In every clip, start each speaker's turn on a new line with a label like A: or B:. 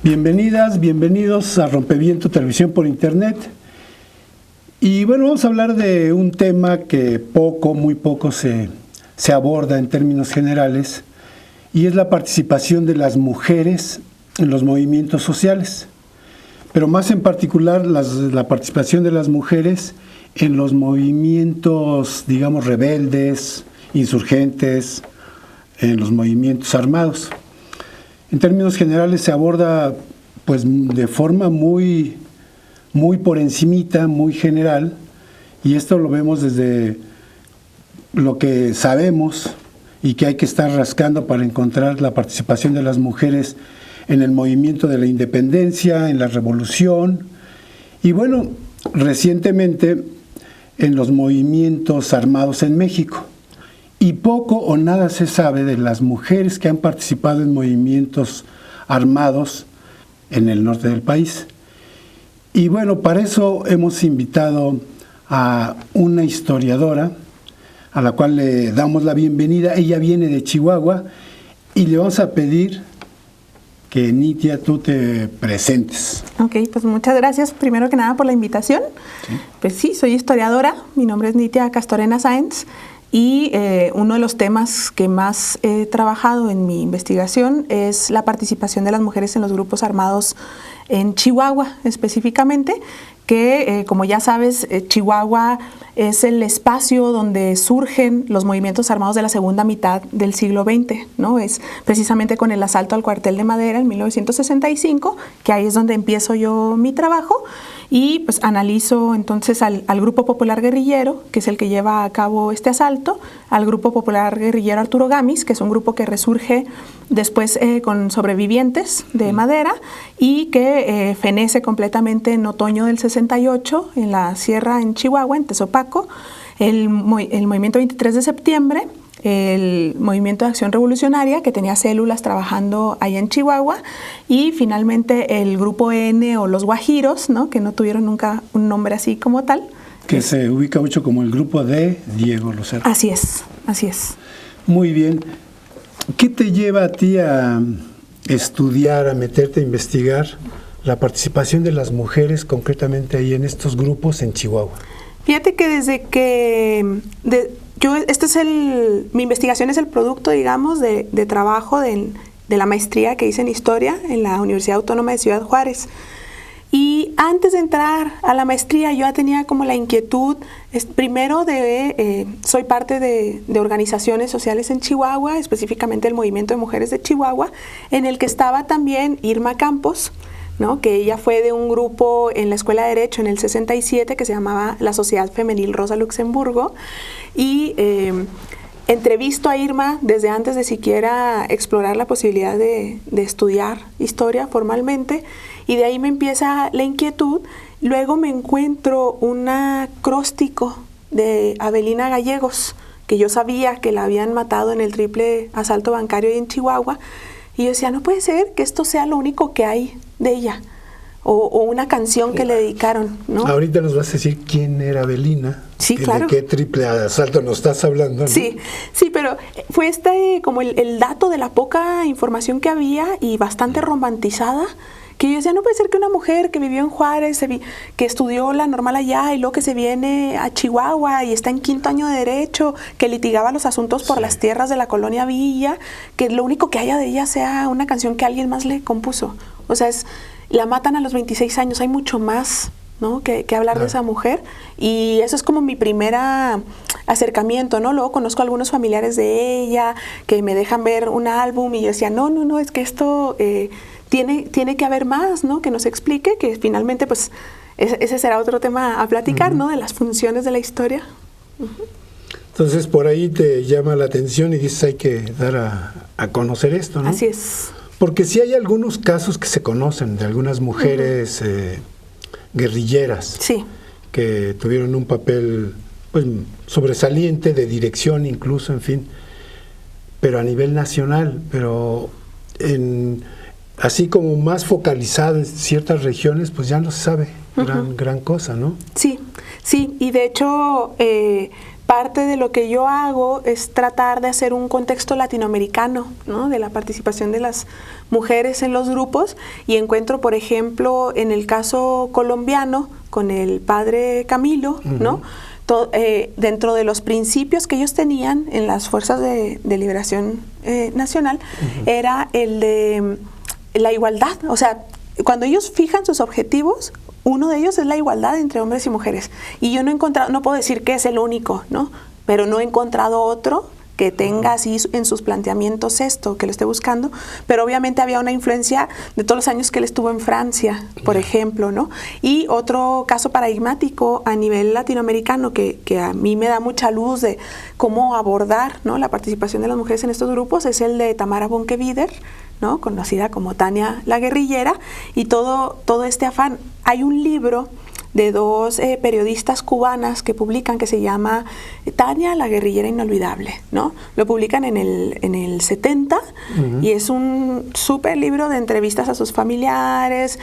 A: Bienvenidas, bienvenidos a Rompeviento Televisión por Internet. Y bueno, vamos a hablar de un tema que muy poco se aborda en términos generales, y es la participación de las mujeres en los movimientos sociales, pero más en particular la participación de las mujeres en los movimientos, digamos, rebeldes, insurgentes, en los movimientos armados. En términos generales se aborda pues de forma muy por encimita, muy general, y esto lo vemos desde lo que sabemos y que hay que estar rascando para encontrar la participación de las mujeres en el movimiento de la independencia, en la revolución, y bueno, recientemente en los movimientos armados en México. Y poco o nada se sabe de las mujeres que han participado en movimientos armados en el norte del país. Y bueno, para eso hemos invitado a una historiadora a la cual le damos la bienvenida. Ella viene de Chihuahua y le vamos a pedir que, Nitia, tú te presentes.
B: Ok, pues muchas gracias primero que nada por la invitación. Sí. Pues sí, soy historiadora, mi nombre es Nitia Castorena Sáenz. Y uno de los temas que más he trabajado en mi investigación es la participación de las mujeres en los grupos armados en Chihuahua específicamente, que como ya sabes, Chihuahua es el espacio donde surgen los movimientos armados de la segunda mitad del siglo XX, ¿no? Es precisamente con el asalto al cuartel de Madera en 1965, que ahí es donde empiezo yo mi trabajo, y pues analizo entonces al Grupo Popular Guerrillero, que es el que lleva a cabo este asalto, al Grupo Popular Guerrillero Arturo Gamis, que es un grupo que resurge después con sobrevivientes de Madera y que fenece completamente en otoño del 68 en la sierra en Chihuahua, en Tezopaco, el movimiento 23 de septiembre, el movimiento de acción revolucionaria que tenía células trabajando allá en Chihuahua, y finalmente el grupo N o los Guajiros, ¿no? Que no tuvieron nunca un nombre así como tal.
A: Que se ubica mucho como el grupo de Diego Lucero.
B: Así es, así es.
A: Muy bien. ¿Qué te lleva a ti a estudiar, a meterte a investigar la participación de las mujeres concretamente ahí en estos grupos en Chihuahua?
B: Fíjate que desde que mi investigación es el producto, digamos, de trabajo de la maestría que hice en Historia en la Universidad Autónoma de Ciudad Juárez. Y antes de entrar a la maestría yo ya tenía como la inquietud, primero soy parte de organizaciones sociales en Chihuahua, específicamente el Movimiento de Mujeres de Chihuahua, en el que estaba también Irma Campos, ¿no? Que ella fue de un grupo en la Escuela de Derecho en el 67 que se llamaba la Sociedad Femenil Rosa Luxemburgo, y entrevisto a Irma desde antes de siquiera explorar la posibilidad de estudiar historia formalmente, y de ahí me empieza la inquietud. Luego me encuentro un acróstico de Avelina Gallegos, que yo sabía que la habían matado en el triple asalto bancario en Chihuahua, y yo decía, no puede ser que esto sea lo único que hay de ella, o una canción que le dedicaron, ¿no?
A: Ahorita nos vas a decir quién era Avelina.
B: Sí, claro.
A: ¿De qué triple asalto nos estás hablando, no?
B: Sí, pero fue como el dato de la poca información que había y bastante romantizada, que yo decía, no puede ser que una mujer que vivió en Juárez, que estudió la normal allá y luego que se viene a Chihuahua y está en 5º año de Derecho, que litigaba los asuntos por las tierras de la colonia Villa, que lo único que haya de ella sea una canción que alguien más le compuso. O sea, la matan a los 26 años, hay mucho más, ¿no? que hablar de esa mujer, y eso es como mi primera acercamiento, ¿no? Luego conozco a algunos familiares de ella que me dejan ver un álbum y yo decía, no, es que esto tiene que haber más, ¿no? Que nos explique, que finalmente pues ese será otro tema a platicar, ¿no? De las funciones de la historia.
A: Entonces por ahí te llama la atención y dices, hay que dar a conocer esto, ¿no?
B: Así es.
A: Porque sí hay algunos casos que se conocen de algunas mujeres guerrilleras,
B: sí,
A: que tuvieron un papel pues sobresaliente, de dirección incluso, en fin, pero a nivel nacional, pero así como más focalizado en ciertas regiones, pues ya no se sabe gran cosa, ¿no?
B: Sí, y de hecho parte de lo que yo hago es tratar de hacer un contexto latinoamericano, ¿no? De la participación de las mujeres en los grupos, y encuentro, por ejemplo, en el caso colombiano, con el padre Camilo, ¿no? Dentro de los principios que ellos tenían en las Fuerzas de Liberación Nacional, era el de la igualdad. O sea, cuando ellos fijan sus objetivos, uno de ellos es la igualdad entre hombres y mujeres. Y yo no he encontrado, no puedo decir que es el único, ¿no? Pero no he encontrado otro que tenga así en sus planteamientos esto, que lo esté buscando, pero obviamente había una influencia de todos los años que él estuvo en Francia, por ejemplo, ¿no? Y otro caso paradigmático a nivel latinoamericano que a mí me da mucha luz de cómo abordar, ¿no?, la participación de las mujeres en estos grupos es el de Tamara Bonke-Bieder, ¿no?, conocida como Tania la guerrillera, y todo este afán. Hay un libro de dos periodistas cubanas que publican, que se llama Tania la guerrillera inolvidable, ¿no? Lo publican en el 70 y es un súper libro de entrevistas a sus familiares,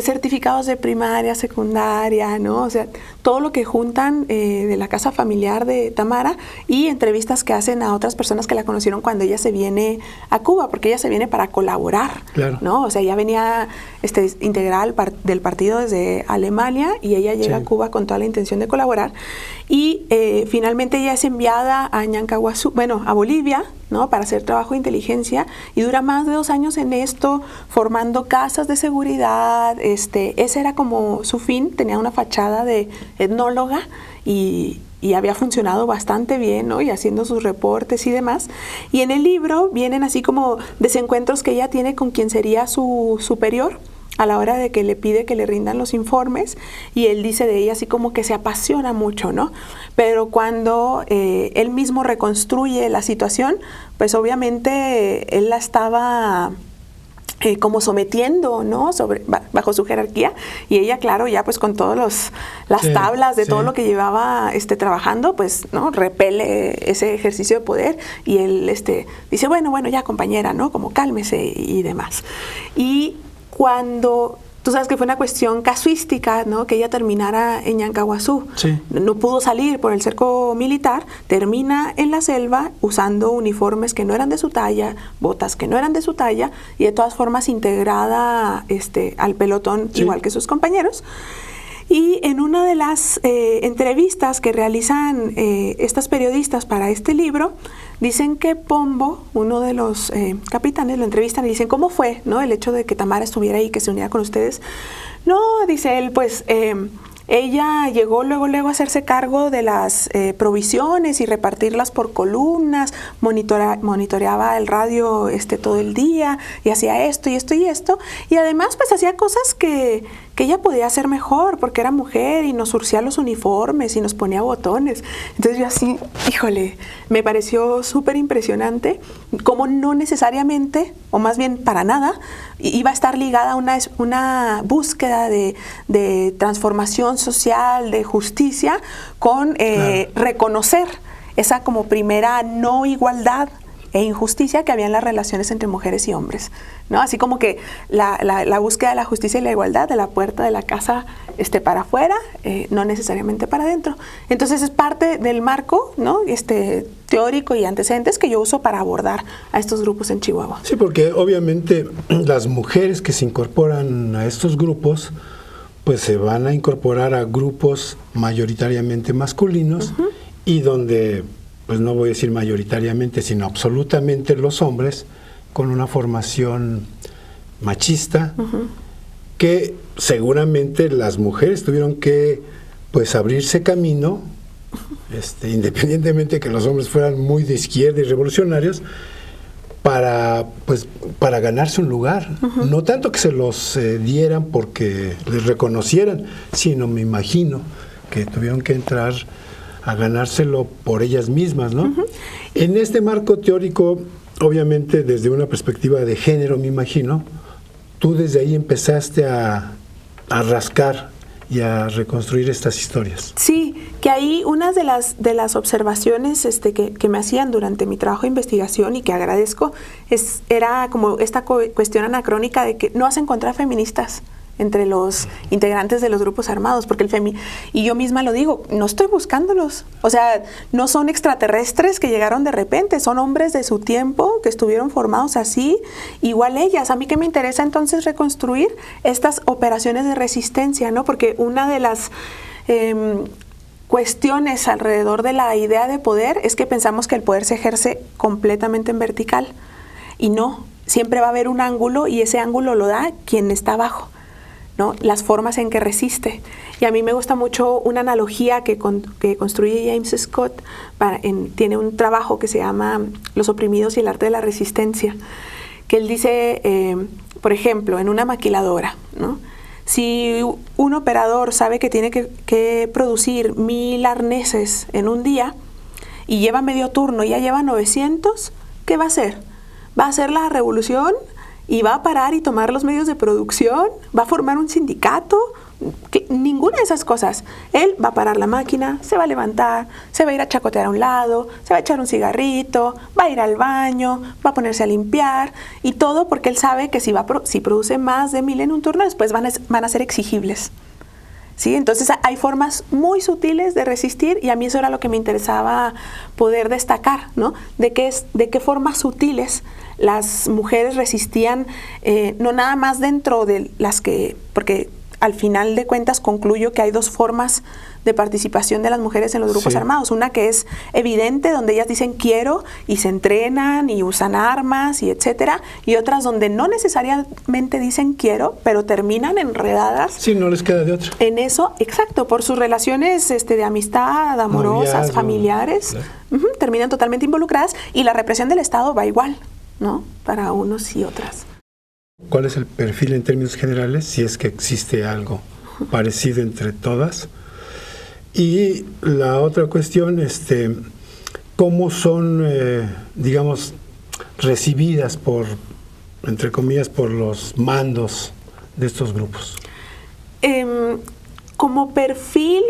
B: certificados de primaria, secundaria, ¿no? O sea, todo lo que juntan de la casa familiar de Tamara, y entrevistas que hacen a otras personas que la conocieron cuando ella se viene a Cuba, porque ella se viene para colaborar, claro, ¿no? O sea, ella venía integrada del partido desde Alemania, y ella llega a Cuba con toda la intención de colaborar, y finalmente ella es enviada a Ñancahuazú, bueno, a Bolivia, ¿no?, para hacer trabajo de inteligencia, y dura más de 2 años en esto, formando casas de seguridad. Ese era como su fin. Tenía una fachada de etnóloga y había funcionado bastante bien, ¿no?, y haciendo sus reportes y demás. Y en el libro vienen así como desencuentros que ella tiene con quien sería su superior a la hora de que le pide que le rindan los informes, y él dice de ella así como que se apasiona mucho, ¿no? Pero cuando él mismo reconstruye la situación, pues obviamente él la estaba como sometiendo, ¿no?, bajo su jerarquía, y ella, claro, ya pues con todas las tablas de todo lo que llevaba trabajando, pues, ¿no?, repele ese ejercicio de poder, y él dice, bueno, ya, compañera, ¿no?, como cálmese y demás. Y cuando, tú sabes que fue una cuestión casuística, ¿no?, que ella terminara en Ñancahuazú. Sí. No pudo salir por el cerco militar, termina en la selva usando uniformes que no eran de su talla, botas que no eran de su talla, y de todas formas integrada al pelotón, sí, igual que sus compañeros. Y en una de las entrevistas que realizan estas periodistas para este libro, dicen que Pombo, uno de los capitanes, lo entrevistan y dicen, ¿cómo fue, no, el hecho de que Tamara estuviera ahí, que se uniera con ustedes? No, dice él, pues ella llegó luego a hacerse cargo de las provisiones y repartirlas por columnas, monitoreaba el radio todo el día, y hacía esto y esto y esto, y además pues hacía cosas que ella podía hacer mejor porque era mujer, y nos surcía los uniformes y nos ponía botones. Entonces yo así, híjole, me pareció súper impresionante cómo no necesariamente, o más bien para nada, iba a estar ligada a una búsqueda de transformación social, de justicia, con claro, reconocer esa como primera no igualdad e injusticia que había en las relaciones entre mujeres y hombres, ¿no? Así como que la búsqueda de la justicia y la igualdad, de la puerta de la casa para afuera, no necesariamente para adentro. Entonces es parte del marco, ¿no?, teórico y antecedentes que yo uso para abordar a estos grupos en Chihuahua.
A: Sí, porque obviamente las mujeres que se incorporan a estos grupos, pues se van a incorporar a grupos mayoritariamente masculinos, y donde, pues no voy a decir mayoritariamente, sino absolutamente los hombres, con una formación machista, que seguramente las mujeres tuvieron que pues abrirse camino, independientemente que los hombres fueran muy de izquierda y revolucionarios, para ganarse un lugar. No tanto que se los dieran porque les reconocieran, sino me imagino que tuvieron que entrar a ganárselo por ellas mismas, ¿no? En este marco teórico, obviamente desde una perspectiva de género, me imagino, tú desde ahí empezaste a rascar y a reconstruir estas historias.
B: Sí, que ahí una de las observaciones que me hacían durante mi trabajo de investigación, y que agradezco, era como esta cuestión anacrónica de que no vas a encontrar feministas entre los integrantes de los grupos armados, porque y yo misma lo digo, no estoy buscándolos, o sea, no son extraterrestres que llegaron de repente, son hombres de su tiempo que estuvieron formados así, igual ellas. A mí que me interesa entonces reconstruir estas operaciones de resistencia, ¿no? Porque una de las cuestiones alrededor de la idea de poder es que pensamos que el poder se ejerce completamente en vertical, y no, siempre va a haber un ángulo, y ese ángulo lo da quien está abajo, ¿no? Las formas en que resiste. Y a mí me gusta mucho una analogía que construye James Scott. Tiene un trabajo que se llama Los oprimidos y el arte de la resistencia, que él dice, por ejemplo, en una maquiladora, ¿no? Si un operador sabe que tiene que producir 1000 arneses en un día y lleva medio turno y ya lleva 900, ¿qué va a hacer? Va a hacer la revolución y va a parar y tomar los medios de producción, va a formar un sindicato, ninguna de esas cosas. Él va a parar la máquina, se va a levantar, se va a ir a chacotear a un lado, se va a echar un cigarrito, va a ir al baño, va a ponerse a limpiar, y todo porque él sabe que si produce más de 1000 en un turno, después van a ser exigibles. ¿Sí? Entonces hay formas muy sutiles de resistir, y a mí eso era lo que me interesaba poder destacar, ¿no? De qué formas sutiles las mujeres resistían, no nada más dentro de las que, porque al final de cuentas concluyo que hay dos formas de participación de las mujeres en los grupos armados. Una que es evidente, donde ellas dicen quiero y se entrenan y usan armas y etcétera, y otras donde no necesariamente dicen quiero, pero terminan enredadas.
A: Sí, no les queda de otra.
B: En eso, exacto, por sus relaciones de amistad, amorosas, noviazgo, familiares, claro. Terminan totalmente involucradas, y la represión del Estado va igual, ¿no? Para unos y otras.
A: ¿Cuál es el perfil en términos generales, si es que existe algo parecido entre todas? Y la otra cuestión, ¿cómo son, digamos, recibidas por, entre comillas, por los mandos de estos grupos?
B: Como perfil,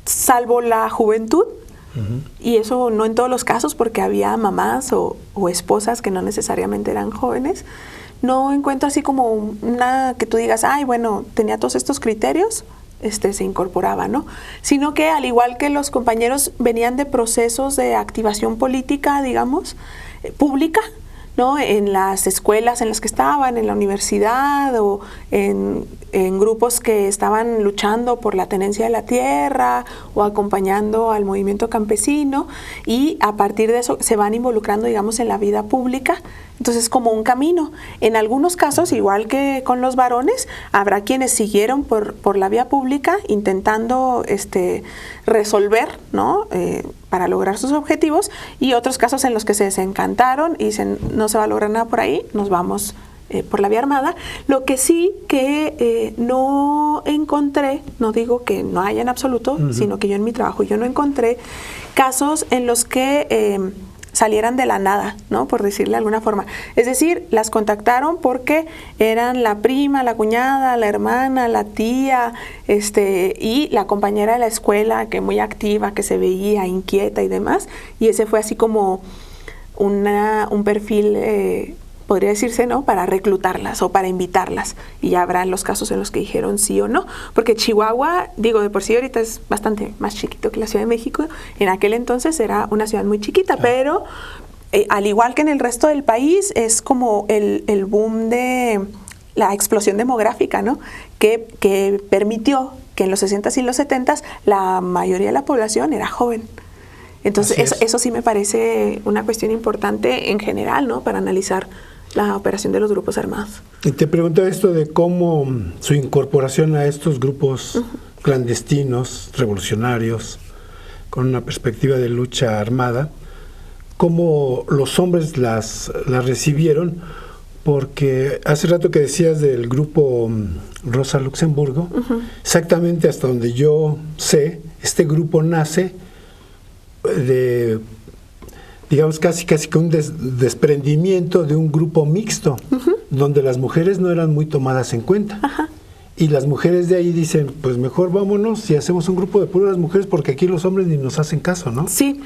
B: salvo la juventud, y eso no en todos los casos, porque había mamás o esposas que no necesariamente eran jóvenes, no encuentro así como una que tú digas, ay, bueno, tenía todos estos criterios, se incorporaba, ¿no? Sino que al igual que los compañeros venían de procesos de activación política, digamos, pública, ¿no? En las escuelas en las que estaban, en la universidad, o en grupos que estaban luchando por la tenencia de la tierra o acompañando al movimiento campesino, y a partir de eso se van involucrando, digamos, en la vida pública. Entonces, como un camino. En algunos casos, igual que con los varones, habrá quienes siguieron por la vía pública intentando resolver, ¿no? Para lograr sus objetivos, y otros casos en los que se desencantaron y dicen no se va a lograr nada por ahí, nos vamos por la vía armada. Lo que sí que no encontré, no digo que no haya en absoluto, sino que yo en mi trabajo yo no encontré casos en los que salieran de la nada, ¿no? Por decirle de alguna forma. Es decir, las contactaron porque eran la prima, la cuñada, la hermana, la tía, y la compañera de la escuela, que muy activa, que se veía inquieta y demás, y ese fue así como un perfil, podría decirse, ¿no? Para reclutarlas o para invitarlas, y ya habrán los casos en los que dijeron sí o no, porque Chihuahua, digo, de por sí ahorita es bastante más chiquito que la Ciudad de México. En aquel entonces era una ciudad muy chiquita, pero al igual que en el resto del país, es como el boom de la explosión demográfica, ¿no? Que permitió que en los 60s y los 70s la mayoría de la población era joven. Entonces eso sí me parece una cuestión importante en general, ¿no? Para analizar la operación de los grupos armados.
A: Y te pregunto esto de cómo su incorporación a estos grupos clandestinos, revolucionarios, con una perspectiva de lucha armada, cómo los hombres las recibieron, porque hace rato que decías del grupo Rosa Luxemburgo, exactamente hasta donde yo sé, este grupo nace de, digamos, casi con un desprendimiento de un grupo mixto, donde las mujeres no eran muy tomadas en cuenta. Y las mujeres de ahí dicen, pues mejor vámonos y hacemos un grupo de puras mujeres porque aquí los hombres ni nos hacen caso, ¿no?
B: Sí,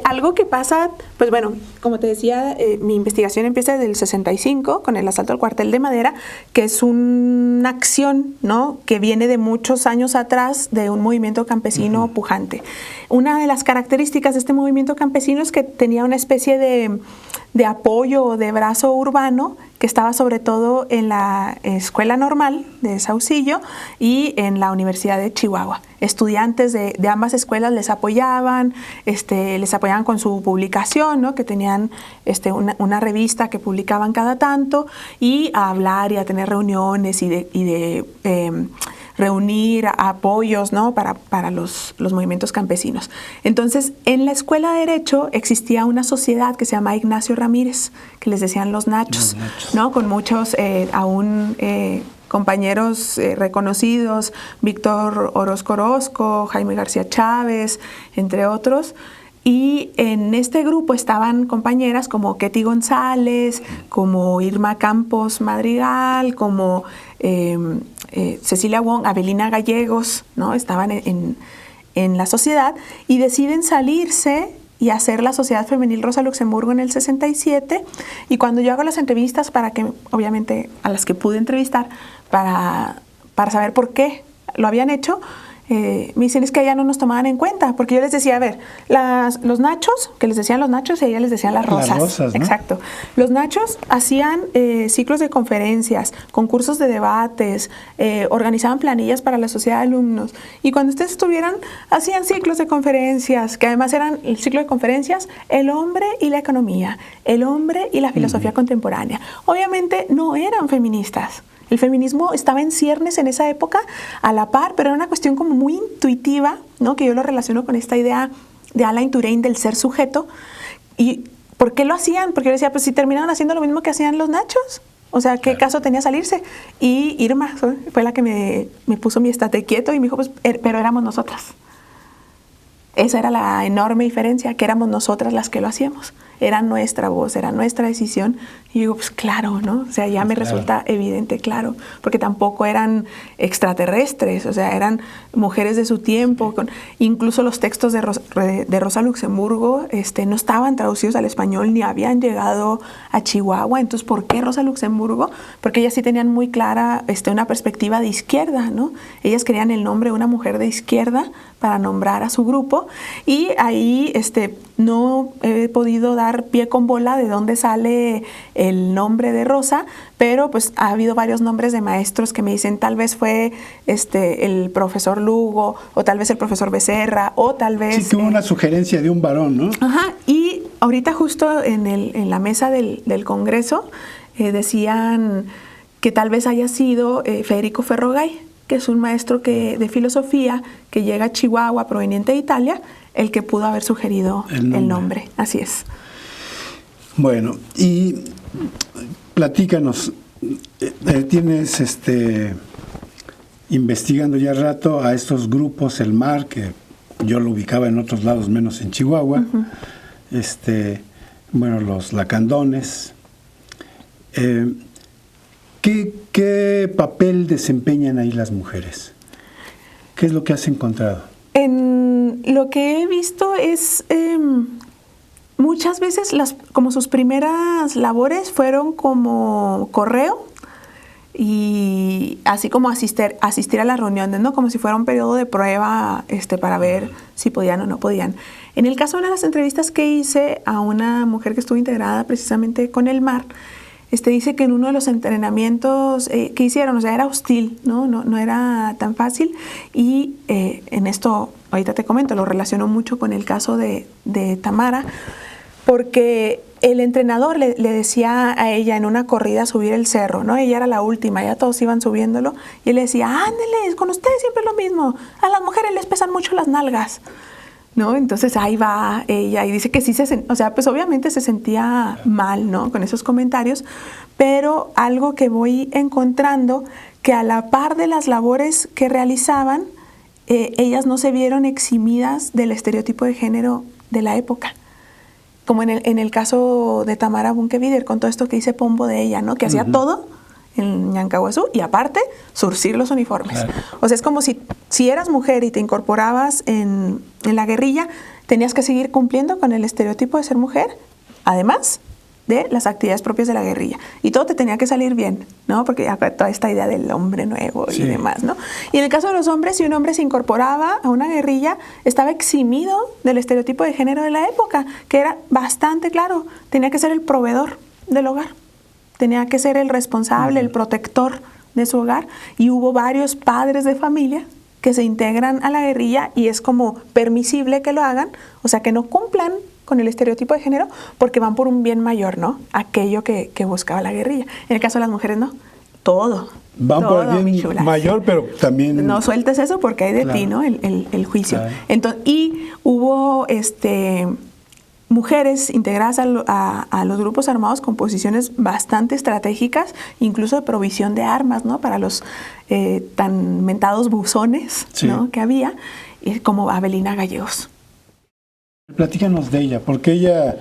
B: algo que pasa, pues bueno, como te decía, mi investigación empieza desde el 65 con el asalto al cuartel de Madera, que es una acción, ¿no?, que viene de muchos años atrás de un movimiento campesino pujante. Una de las características de este movimiento campesino es que tenía una especie de apoyo o de brazo urbano que estaba sobre todo en la Escuela Normal de Saucillo y en la Universidad de Chihuahua. Estudiantes de ambas escuelas les apoyaban con su publicación, ¿no?, que tenían una revista que publicaban cada tanto, y a hablar y a tener reuniones y de reunir apoyos, ¿no?, para los movimientos campesinos. Entonces, en la Escuela de Derecho existía una sociedad que se llama Ignacio Ramírez, que les decían los Nachos, ¿no?, con muchos compañeros reconocidos, Víctor Orozco, Jaime García Chávez, entre otros. Y en este grupo estaban compañeras como Ketty González, como Irma Campos Madrigal, como Cecilia Wong, Avelina Gallegos, ¿no? Estaban en la sociedad y deciden salirse y hacer la Sociedad Femenil Rosa Luxemburgo en el 67. Y cuando yo hago las entrevistas, obviamente a las que pude entrevistar, para saber por qué lo habían hecho, me dicen es que allá no nos tomaban en cuenta, porque yo les decía, a ver, los nachos, que les decían los nachos y a ella les decían las rosas.
A: Las rosas, ¿no?
B: Exacto. Los nachos hacían ciclos de conferencias, concursos de debates, organizaban planillas para la sociedad de alumnos, y cuando ustedes estuvieran, hacían ciclos de conferencias, que además eran el ciclo de conferencias, el hombre y la economía, el hombre y la filosofía contemporánea. Obviamente no eran feministas. El feminismo estaba en ciernes en esa época, a la par, pero era una cuestión como muy intuitiva, ¿no?, que yo lo relaciono con esta idea de Alain Touraine del ser sujeto. ¿Y por qué lo hacían? Porque yo decía, pues si terminaban haciendo lo mismo que hacían los nachos, o sea, ¿qué caso tenía salirse? Y Irma fue la que me puso mi estate quieto y me dijo, pues, pero éramos nosotras. Esa era la enorme diferencia, que éramos nosotras las que lo hacíamos. Era nuestra voz, era nuestra decisión. Y digo, pues claro, ¿no? O sea, ya me resulta evidente, claro, porque tampoco eran extraterrestres, o sea, eran mujeres de su tiempo. Incluso los textos de Rosa Luxemburgo no estaban traducidos al español ni habían llegado a Chihuahua. Entonces, ¿por qué Rosa Luxemburgo? Porque ellas sí tenían muy clara una perspectiva de izquierda, ¿no? Ellas querían el nombre de una mujer de izquierda para nombrar a su grupo, y ahí no he podido dar pie con bola de dónde sale el nombre de Rosa, pero pues ha habido varios nombres de maestros que me dicen tal vez fue el profesor Lugo, o tal vez el profesor Becerra, o tal vez...
A: Sí, tuvo una sugerencia de un varón, ¿no?
B: Ajá, y ahorita justo en la mesa del Congreso decían que tal vez haya sido Federico Ferrogay, que es un maestro de filosofía que llega a Chihuahua proveniente de Italia, el que pudo haber sugerido el nombre. Así es.
A: Bueno, y platícanos, tienes investigando ya rato a estos grupos, el MAR, que yo lo ubicaba en otros lados menos en Chihuahua, los lacandones. ¿Qué papel desempeñan ahí las mujeres? ¿Qué es lo que has encontrado?
B: Lo que he visto es muchas veces como sus primeras labores fueron como correo y así como asistir a las reuniones, ¿no? Como si fuera un periodo de prueba para ver si podían o no podían. En el caso de una de las entrevistas que hice a una mujer que estuvo integrada precisamente con el MAR, dice que en uno de los entrenamientos que hicieron, o sea, era hostil, no era tan fácil, y en esto, ahorita te comento, lo relaciono mucho con el caso de Tamara, porque el entrenador le decía a ella en una corrida subir el cerro, ¿no? Ella era la última, ya todos iban subiéndolo, y él le decía, ándele, con ustedes siempre es lo mismo, a las mujeres les pesan mucho las nalgas, ¿no? Entonces ahí va ella y dice que sí pues obviamente se sentía mal, ¿no?, con esos comentarios, pero algo que voy encontrando, que a la par de las labores que realizaban, ellas no se vieron eximidas del estereotipo de género de la época. Como en el caso de Tamara Bunkevider, con todo esto que dice Pombo de ella, ¿no?, que hacía todo en Ñancahuazú, y aparte, surcir los uniformes.
A: Claro.
B: O sea, es como si eras mujer y te incorporabas en la guerrilla, tenías que seguir cumpliendo con el estereotipo de ser mujer, además de las actividades propias de la guerrilla. Y todo te tenía que salir bien, ¿no? Porque toda esta idea del hombre nuevo y demás, ¿no? Y en el caso de los hombres, si un hombre se incorporaba a una guerrilla, estaba eximido del estereotipo de género de la época, que era bastante claro. Tenía que ser el proveedor del hogar. Tenía que ser el responsable, el protector de su hogar. Y hubo varios padres de familia que se integran a la guerrilla y es como permisible que lo hagan, o sea, que no cumplan con el estereotipo de género porque van por un bien mayor, ¿no? Aquello que buscaba la guerrilla. En el caso de las mujeres, no. Todo.
A: Van
B: todo,
A: por el bien mayor, pero también...
B: No sueltes eso porque hay de ti, ¿no? El juicio.
A: Claro.
B: Entonces, y hubo mujeres integradas a los grupos armados con posiciones bastante estratégicas, incluso de provisión de armas, ¿no? Para los tan mentados buzones, ¿no? Que había, como Avelina Gallegos.
A: Platícanos de ella, porque ella,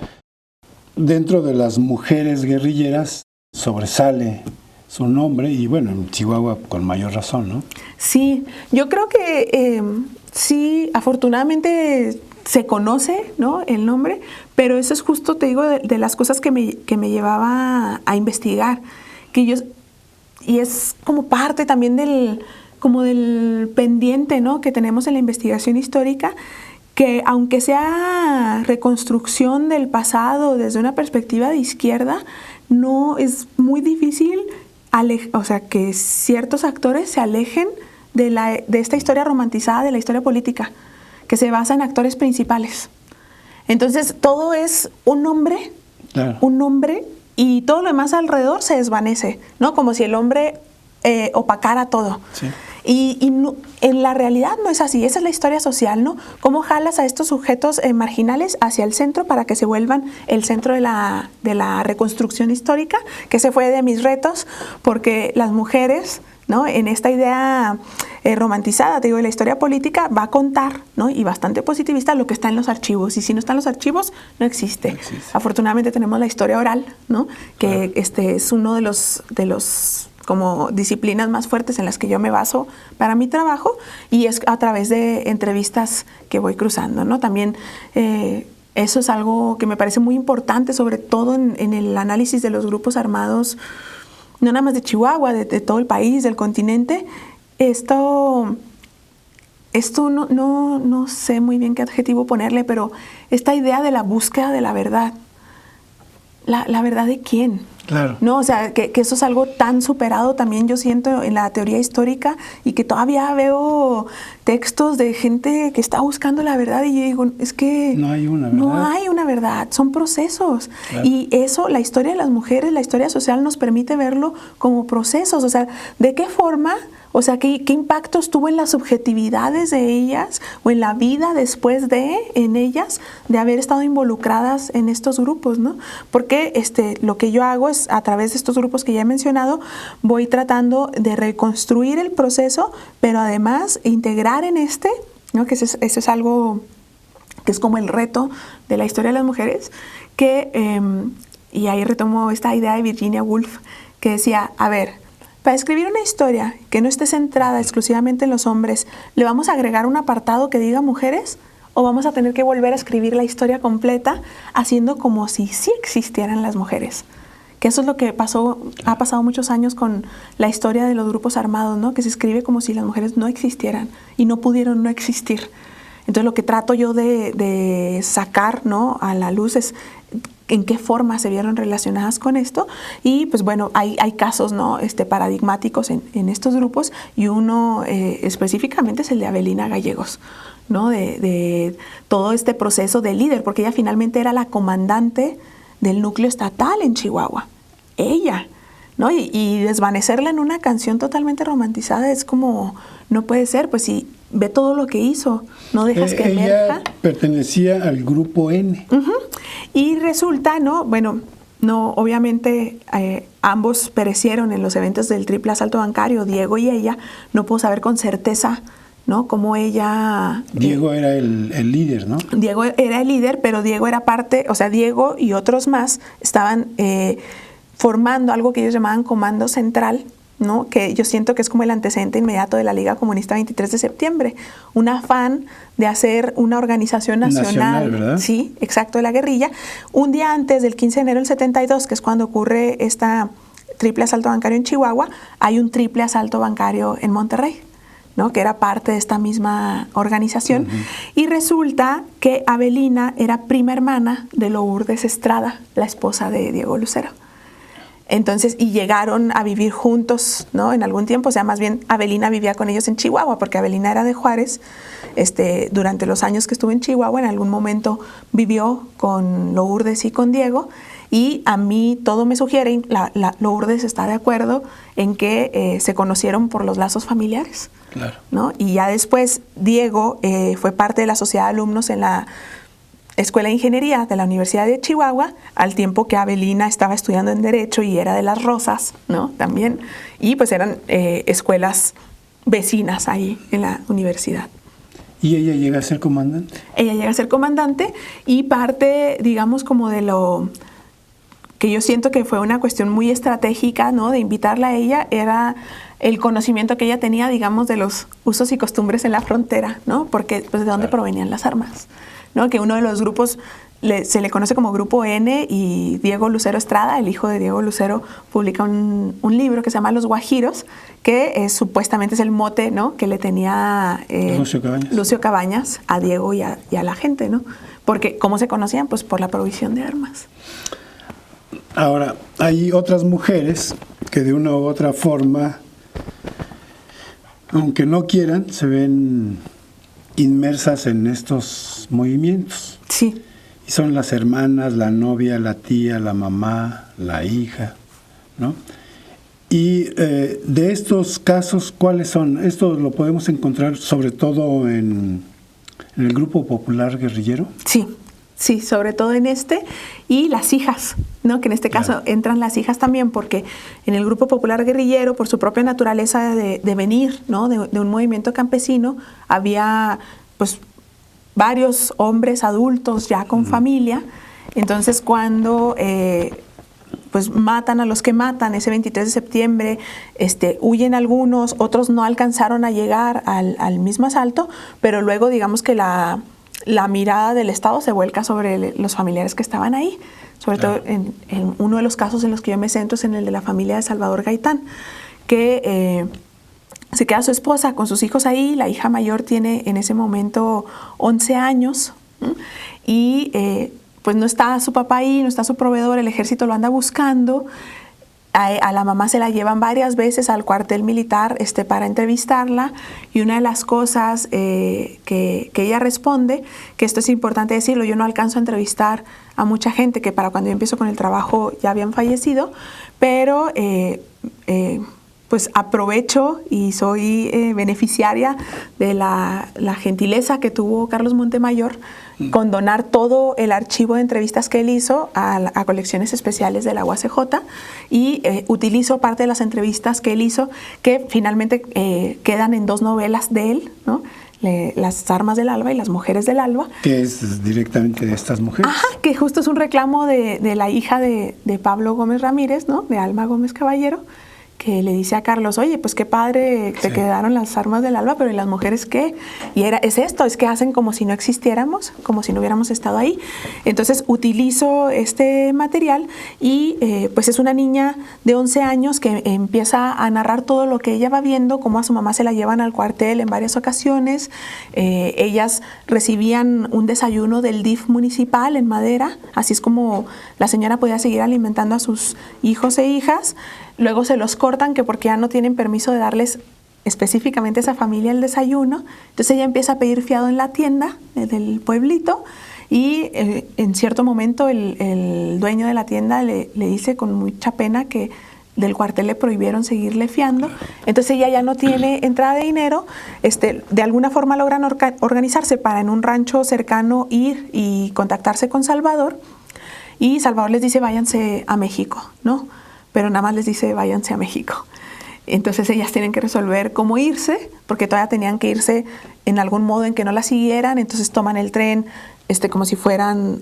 A: dentro de las mujeres guerrilleras, sobresale su nombre y, bueno, en Chihuahua con mayor razón, ¿no? Sí, yo creo que sí, afortunadamente se conoce, ¿no?, el nombre, pero eso es justo, te digo, de las cosas que me llevaba a investigar, y es como parte también del pendiente, ¿no?, que tenemos en la investigación histórica, que aunque sea reconstrucción del pasado desde una perspectiva de izquierda, no es muy difícil que ciertos actores se alejen de esta historia romantizada de la historia política, que se basa en actores principales. Entonces, todo es un nombre, claro, y todo lo demás alrededor se desvanece, ¿no? Como si el hombre opacara todo. Sí. Y no, en la realidad no es así. Esa es la historia social, ¿no? Cómo jalas a estos sujetos marginales hacia el centro para que se vuelvan el centro de la reconstrucción histórica, que ese fue de mis retos, porque las mujeres, ¿no?, en esta idea romantizada, te digo, de la historia política, va a contar, ¿no?, y bastante positivista, lo que está en los archivos. Y si no están los archivos, no existe. Afortunadamente tenemos la historia oral, ¿no?, que es uno de los como disciplinas más fuertes en las que yo me baso para mi trabajo, y es a través de entrevistas que voy cruzando, ¿no? También eso es algo que me parece muy importante, sobre todo en el análisis de los grupos armados, no nada más de Chihuahua, de todo el país, del continente. Esto no sé muy bien qué adjetivo ponerle, pero esta idea de la búsqueda de la verdad. ¿La verdad de quién? Claro. No, o sea, que eso es algo tan superado también, yo siento, en la teoría histórica, y que todavía veo textos de gente que está buscando la verdad, y yo digo, es que no hay una verdad. No hay una verdad, son procesos. Claro. Y eso, la historia de las mujeres, la historia social nos permite verlo como procesos. O sea, ¿de qué forma? O sea, ¿qué impactos tuvo en las subjetividades de ellas o en la vida después en ellas de haber estado involucradas en estos grupos, ¿no? Porque lo que yo hago es, a través de estos grupos que ya he mencionado, voy tratando de reconstruir el proceso, pero además integrar en ¿no?, que eso es algo que es como el reto de la historia de las mujeres, y ahí retomo esta idea de Virginia Woolf, que decía, a ver, para escribir una historia que no esté centrada exclusivamente en los hombres, ¿le vamos a agregar un apartado que diga mujeres? ¿O vamos a tener que volver a escribir la historia completa haciendo como si sí existieran las mujeres? Que eso es lo que ha pasado muchos años con la historia de los grupos armados, ¿no? Que se escribe como si las mujeres no existieran y no pudieron no existir. Entonces lo que trato yo de sacar, ¿no?, a la luz es en qué forma se vieron relacionadas con esto. Y pues bueno, hay casos, ¿no?, paradigmáticos en estos grupos, y uno específicamente es el de Avelina Gallegos, ¿no?, de todo este proceso de líder, porque ella finalmente era la comandante del núcleo estatal en Chihuahua. Ella, ¿no? Y desvanecerla en una canción totalmente romantizada es como, no puede ser, pues si ve todo lo que hizo, no dejas que emerja. Ella pertenecía al grupo N.
B: Uh-huh. Y resulta, ¿no? Bueno, no, obviamente ambos perecieron en los eventos del triple asalto bancario, Diego y ella. No puedo saber con certeza, ¿no?, cómo ella...
A: Diego era el líder, ¿no?
B: Diego era el líder, pero Diego era parte, o sea, Diego y otros más estaban formando algo que ellos llamaban Comando Central, ¿no? Que yo siento que es como el antecedente inmediato de la Liga Comunista 23 de septiembre, un afán de hacer una organización nacional,
A: ¿verdad?
B: Sí, exacto, de la guerrilla. Un día antes del 15 de enero del 72, que es cuando ocurre esta triple asalto bancario en Chihuahua, hay un triple asalto bancario en Monterrey, ¿no? Que era parte de esta misma organización. Y resulta que Avelina era prima hermana de Lourdes Estrada, la esposa de Diego Lucero. Entonces, y llegaron a vivir juntos, ¿no? En algún tiempo, o sea, más bien Avelina vivía con ellos en Chihuahua, porque Avelina era de Juárez. Durante los años que estuvo en Chihuahua, en algún momento vivió con Lourdes y con Diego, y a mí todo me sugiere, Lourdes está de acuerdo en que se conocieron por los lazos familiares,
A: claro,
B: ¿no? Y ya después Diego fue parte de la sociedad de alumnos en la Escuela de Ingeniería de la Universidad de Chihuahua, al tiempo que Avelina estaba estudiando en Derecho y era de Las Rosas, ¿no? También. Y pues eran escuelas vecinas ahí en la universidad.
A: ¿Y ella llega a ser comandante?
B: Ella llega a ser comandante y parte, digamos, como de lo que yo siento que fue una cuestión muy estratégica, ¿no? De invitarla a ella, era el conocimiento que ella tenía, digamos, de los usos y costumbres en la frontera, ¿no? Porque, pues, ¿de dónde provenían las armas? ¿No? Que uno de los grupos se le conoce como Grupo N, y Diego Lucero Estrada, el hijo de Diego Lucero, publica un libro que se llama Los Guajiros, que supuestamente es el mote, ¿no? Que le tenía Lucio Cabañas a Diego y a la gente, ¿no? Porque, ¿cómo se conocían? Pues por la provisión de armas.
A: Ahora, hay otras mujeres que de una u otra forma, aunque no quieran, se ven inmersas en estos movimientos.
B: Sí.
A: Y son las hermanas, la novia, la tía, la mamá, la hija, ¿no? Y de estos casos, ¿cuáles son? Esto lo podemos encontrar sobre todo en el Grupo Popular Guerrillero.
B: Sí, sí, sobre todo en y las hijas, ¿no? Que en este caso entran las hijas también, porque en el Grupo Popular Guerrillero, por su propia naturaleza de venir, ¿no? De un movimiento campesino, había pues varios hombres adultos ya con familia. Entonces, cuando pues matan a los que matan ese 23 de septiembre, huyen algunos, otros no alcanzaron a llegar al mismo asalto, pero luego digamos que la mirada del Estado se vuelca sobre los familiares que estaban ahí. Sobre todo en uno de los casos en los que yo me centro es en el de la familia de Salvador Gaitán, que se queda su esposa con sus hijos ahí. La hija mayor tiene en ese momento 11 años, ¿sí? Y pues no está su papá ahí, no está su proveedor, el ejército lo anda buscando. A la mamá se la llevan varias veces al cuartel militar para entrevistarla, y una de las cosas que ella responde, que esto es importante decirlo, yo no alcanzo a entrevistar a mucha gente que para cuando yo empiezo con el trabajo ya habían fallecido, pero pues aprovecho y soy beneficiaria de la gentileza que tuvo Carlos Montemayor con donar todo el archivo de entrevistas que él hizo a colecciones especiales de la UACJ, y utilizo parte de las entrevistas que él hizo, que finalmente quedan en 2 novelas de él, ¿no? Las armas del alba y las mujeres del alba.
A: Que es directamente de estas mujeres.
B: Ajá, que justo es un reclamo de la hija de Pablo Gómez Ramírez, ¿no? De Alma Gómez Caballero, que le dice a Carlos, oye, pues qué padre te quedaron las armas del alba, pero ¿y las mujeres qué? Y es que hacen como si no existiéramos, como si no hubiéramos estado ahí. Entonces utilizo este material y pues es una niña de 11 años que empieza a narrar todo lo que ella va viendo, cómo a su mamá se la llevan al cuartel en varias ocasiones. Ellas recibían un desayuno del DIF municipal en madera, así es como la señora podía seguir alimentando a sus hijos e hijas. Luego se los cortan, que porque ya no tienen permiso de darles específicamente a esa familia el desayuno. Entonces ella empieza a pedir fiado en la tienda del pueblito, y en cierto momento el dueño de la tienda le dice con mucha pena que del cuartel le prohibieron seguirle fiando. Entonces ella ya no tiene entrada de dinero. De alguna forma logran organizarse para en un rancho cercano ir y contactarse con Salvador, y Salvador les dice váyanse a México, ¿no? Pero nada más les dice váyanse a México. Entonces ellas tienen que resolver cómo irse, porque todavía tenían que irse en algún modo en que no las siguieran, entonces toman el tren como si fueran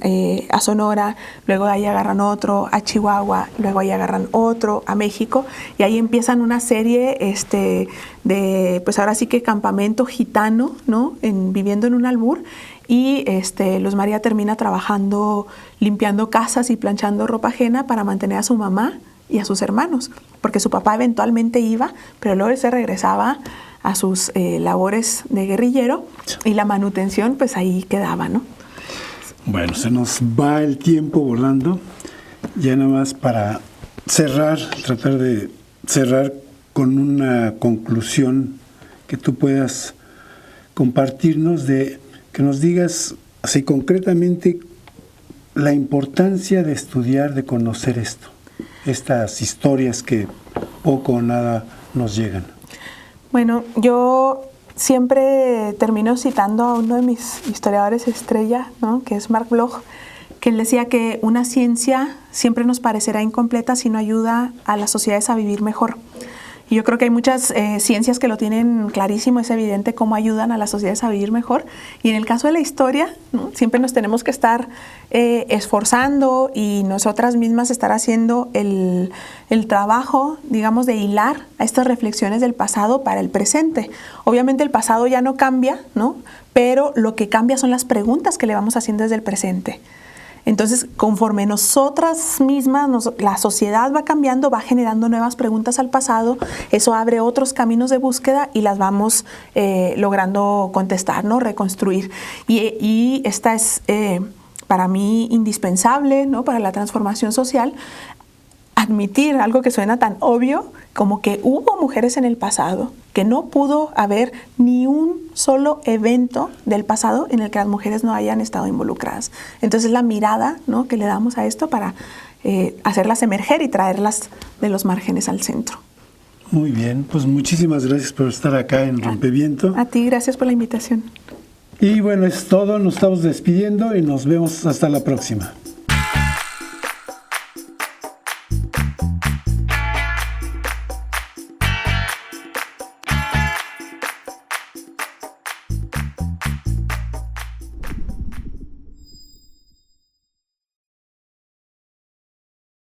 B: a Sonora, luego ahí agarran otro a Chihuahua, luego ahí agarran otro a México, y ahí empiezan una serie de, pues ahora sí que campamento gitano, ¿no? Viviendo en un albur, y Luz María termina trabajando, limpiando casas y planchando ropa ajena para mantener a su mamá y a sus hermanos, porque su papá eventualmente iba, pero luego él se regresaba a sus labores de guerrillero, y la manutención pues ahí quedaba, ¿no?
A: Bueno, se nos va el tiempo volando. Ya nada más para cerrar, tratar de cerrar con una conclusión que tú puedas compartirnos, de que nos digas así concretamente la importancia de estudiar, de conocer estas historias que poco o nada nos llegan.
B: Bueno, yo siempre termino citando a uno de mis historiadores estrella, ¿no? Que es Mark Bloch, que él decía que una ciencia siempre nos parecerá incompleta si no ayuda a las sociedades a vivir mejor. Y yo creo que hay muchas ciencias que lo tienen clarísimo, es evidente cómo ayudan a las sociedades a vivir mejor. Y en el caso de la historia, ¿no? Siempre nos tenemos que estar esforzando y nosotras mismas estar haciendo el trabajo, digamos, de hilar a estas reflexiones del pasado para el presente. Obviamente el pasado ya no cambia, ¿no? Pero lo que cambia son las preguntas que le vamos haciendo desde el presente. Entonces, conforme nosotras mismas, la sociedad va cambiando, va generando nuevas preguntas al pasado, eso abre otros caminos de búsqueda y las vamos logrando contestar, ¿no? Reconstruir. Y esta es para mí indispensable, ¿no? Para la transformación social, admitir algo que suena tan obvio como que hubo mujeres en el pasado, que no pudo haber ni un solo evento del pasado en el que las mujeres no hayan estado involucradas. Entonces la mirada, ¿no? que le damos a esto para hacerlas emerger y traerlas de los márgenes al centro.
A: Muy bien, pues muchísimas gracias por estar acá en Rompeviento.
B: A ti, gracias por la invitación.
A: Y bueno, es todo, nos estamos despidiendo y nos vemos hasta la próxima.